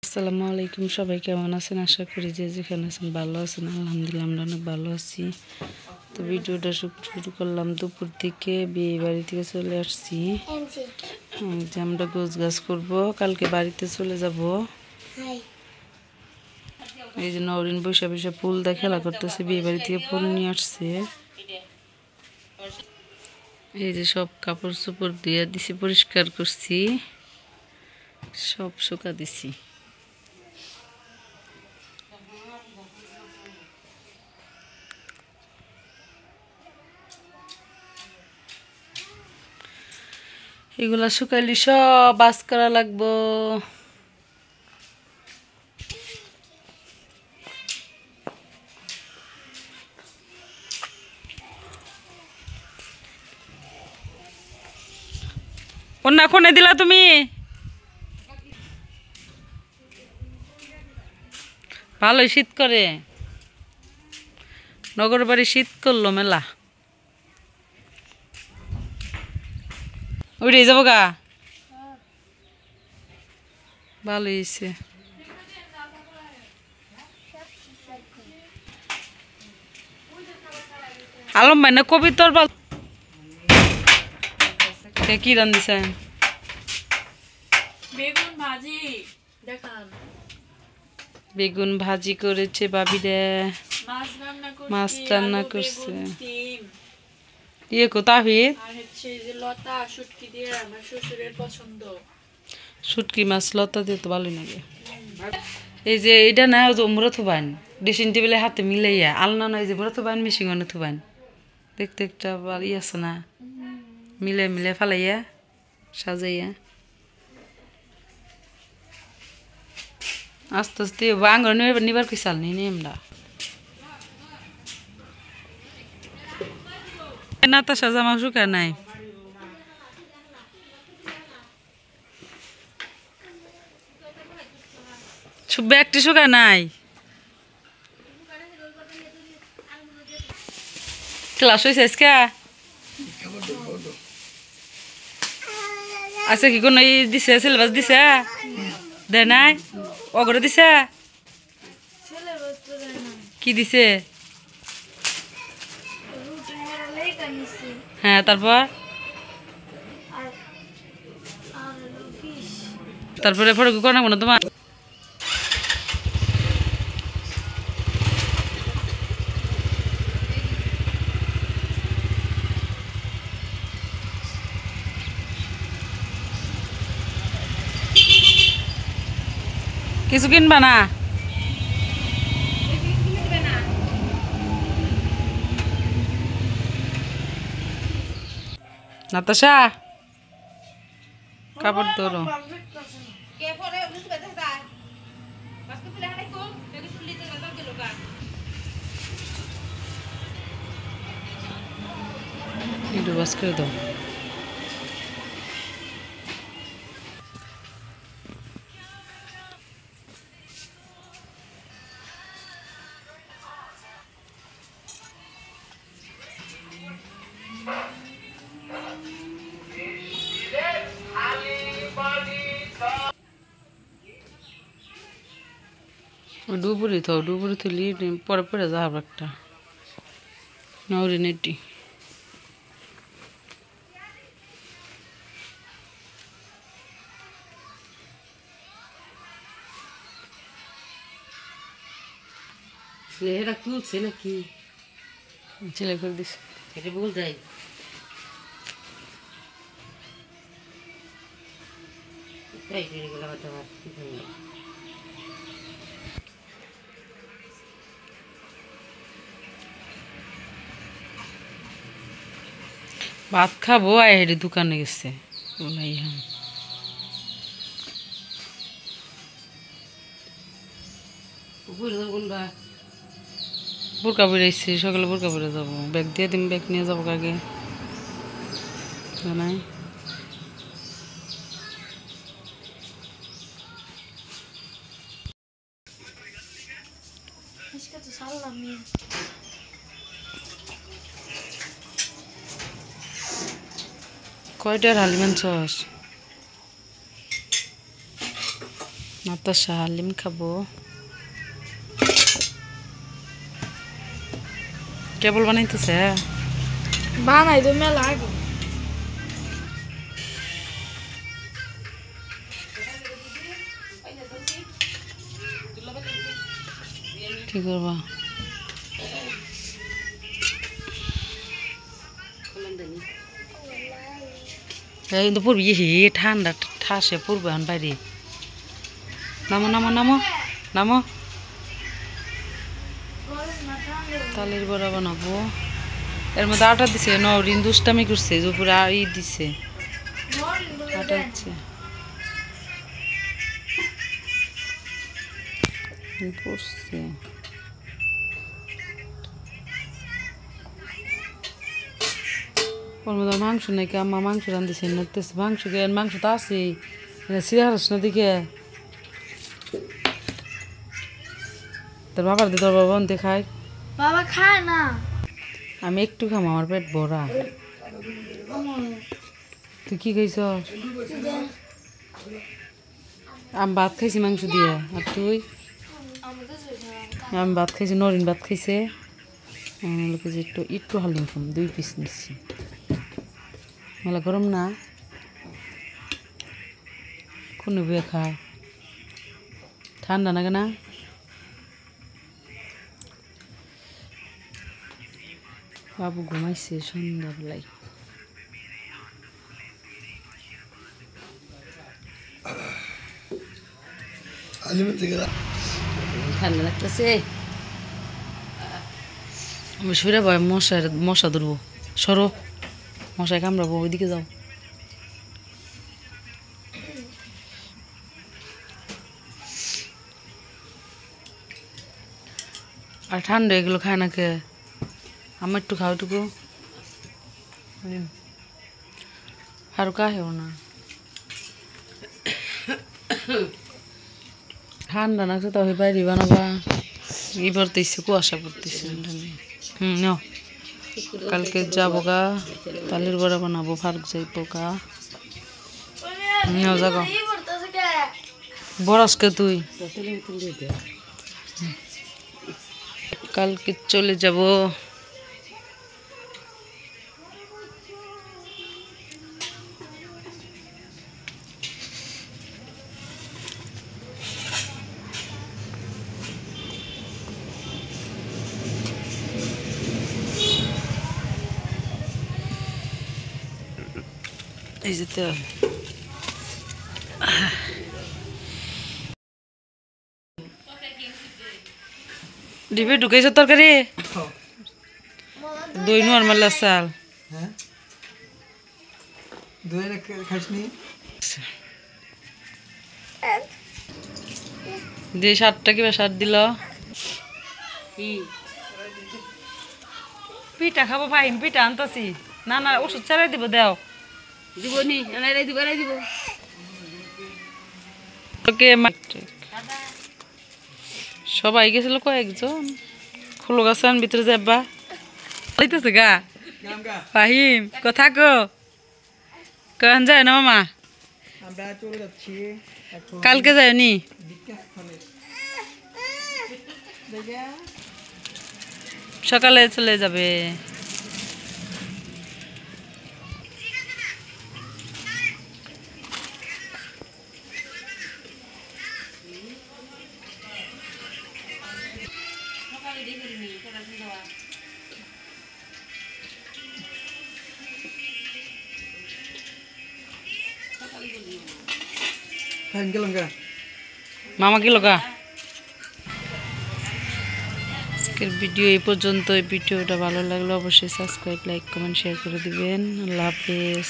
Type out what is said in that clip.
আসসালামু আলাইকুম, সবাই কেমন আছেন? আশা করি যে যেখানে আছেন ভালো আছেন। আলহামদুলিল্লাহ আমরা অনেক ভালো আছি। তো ভিডিওটা শুরু করলাম দুপুর থেকে। বিয়ে বাড়ি থেকে চলে আসছি, যে আমরা গোছ গাছ করবো, কালকে বাড়িতে চলে যাব। এই যে নরিন বৈশা বৈশা ফুল দিয়ে খেলা করতেছে, বিয়ে বাড়ি থেকে ফুল নিয়ে আসছে। এই যে সব কাপড় চোপড় দিয়ে দিছি, পরিষ্কার করছি, সব শুকা দিছি। এগুলা শুকাইলে সব বাস করা লাগবো। কন্যা কোনে দিলা তুমি? ভালোই শীত করে, নগর বাড়ি শীত করলো মেলা। ওইটাই যাবো গা, ভালো হয়েছে। আলম ভাই না কবিতর কি রান্ধিছে? বেগুন ভাজি। দেখান বেগুন ভাজি করেছে ভাবি রে, মাছ রান্না করছে। ইয়ে কোথায় লতা শুটকি দিয়ে আমার শ্বশুরের পছন্দ। শুটকি মাছ লতা দিয়ে তো ভালোই লাগে। এই যে এটা না, মুরা থুবান ড্রেসিং টেবিলে হাতে মিলাইয়া, আলনা নয় যে মুরা থুবান, মেশিনে থুবান, দেখতে একটা ই আছে না, মিলে মিলে ফালাইয়া সাজাইয়া আস্তে আস্তে আঙ্গর নিবার কি চাল নি আমরা নাতাশা জামা শুকা নাই। ব্যাগটি শুকা নাই। ক্লাস হয়েছে আজকে? আচ্ছা, কি কোনো ই দিছে, সিলেবাস দিছে? দে নাই? অগরে দিছে? কি দিছে? হ্যাঁ, তারপর তারপরে পরে কি করো না তোমার? কিছু কিনবা না? নাতাশা কাপড় ধরো। একটু বাস করে দাও। ডুবুরি থাও, ডুবুরি তুলি পরে পরে যাব একটা নৌরি নেটি। ছেলেরা খুলছে নাকি? ছেলে করে দিস, এটা বল যাই। এই এগুলো আবার তোমার কি করবে? ভাত খাবো, আয় হেঁটে দোকানে গেছে। ওলাই বোরকা পরে আসছি, সকালে বোরকা পরে যাবো। ব্যাগ দিয়ে দিন, ব্যাগ নিয়ে যাবো আগে জানাই। কয়টার হালিমান সস নাতাশা হালিম খাবো। কেবল বানাইতেছে বানাই তো মেলা আগে। কি করবা? এই কিন্তু পড়বি হে ঠান্ডা ঠাসে পড়বে এখন বাইরে। নামো নামো নামো নামো। তালের বড়া বানাবো। এর মধ্যে আটা দিছে নরিন দুষ্টামি করছে যে উপরে ই দিছে আটা হচ্ছে পড়ছে। ওর মধ্যে মাংস নাকি আম্মা মাংস রাঁধতেছে নাড়তেছে মাংস মাংস তো আছে সিরিয়াস না দিকে তোর বাবার দিয়ে তোর বাবা অন্তে খায়। বাবা খায় না। আমি একটু খাম আমার পেট ভরা। তুই কি খাইছ? আমি ভাত খাইছি মাংস দিয়ে। আর তুই? আমি ভাত খাইছি নরিন ভাত খাইছে। লোকে যে একটু একটু হালিম খাম 2 পিস নিচ্ছি। মেলা গরম না কোনো বিয়ে খায় ঠান্ডা না কেনা। বাবু ঘুমাইছে সন্ধ্যাবেলায়। ঠান্ডা লাগতেছে আমি শুয়ে ভয় মশা ধরবো। সরো মশায় কামড়াবো ওইদিকে যাও। আর ঠান্ডা এগুলো খায় না কে? আমার একটু খাও টুকু আর কাহেও না। ঠান্ডা লাগছে তো বাইরে বানাবা ই পড়তেছে কুয়াশা পড়তেছে। নাও কালকে যাবো গা তালের বড়া বানাবো ফারুক যাইবো গা। নাও যাগো বরসকে তুই কালকে চলে যাব। এই যে তেল ডিবে ঢুকাইছ তরকারি দই নর্মাল চাল দিয়ে 7টা কিবা 7 দিল। পিঠা খাবো ফাইন পিঠা আনতাছি। না না ওষুধ চালাই দিব দেও দিব নি এনাই দিব এনাই দিব। সবাই গেছিল কয়েকজন ফুল গাছান ভিতরে যাবা যাইতেছে গা ফাহিম কথা কো কেন যায় না মামা? কালকে যায় নি সকালে চলে যাবে। মামা কি লগা আজকের ভিডিও এই পর্যন্ত। এই ভিডিওটা ভালো লাগলে অবশ্যই সাবস্ক্রাইব লাইক কমেন্ট শেয়ার করে দিবেন। আল্লাহ হাফেজ।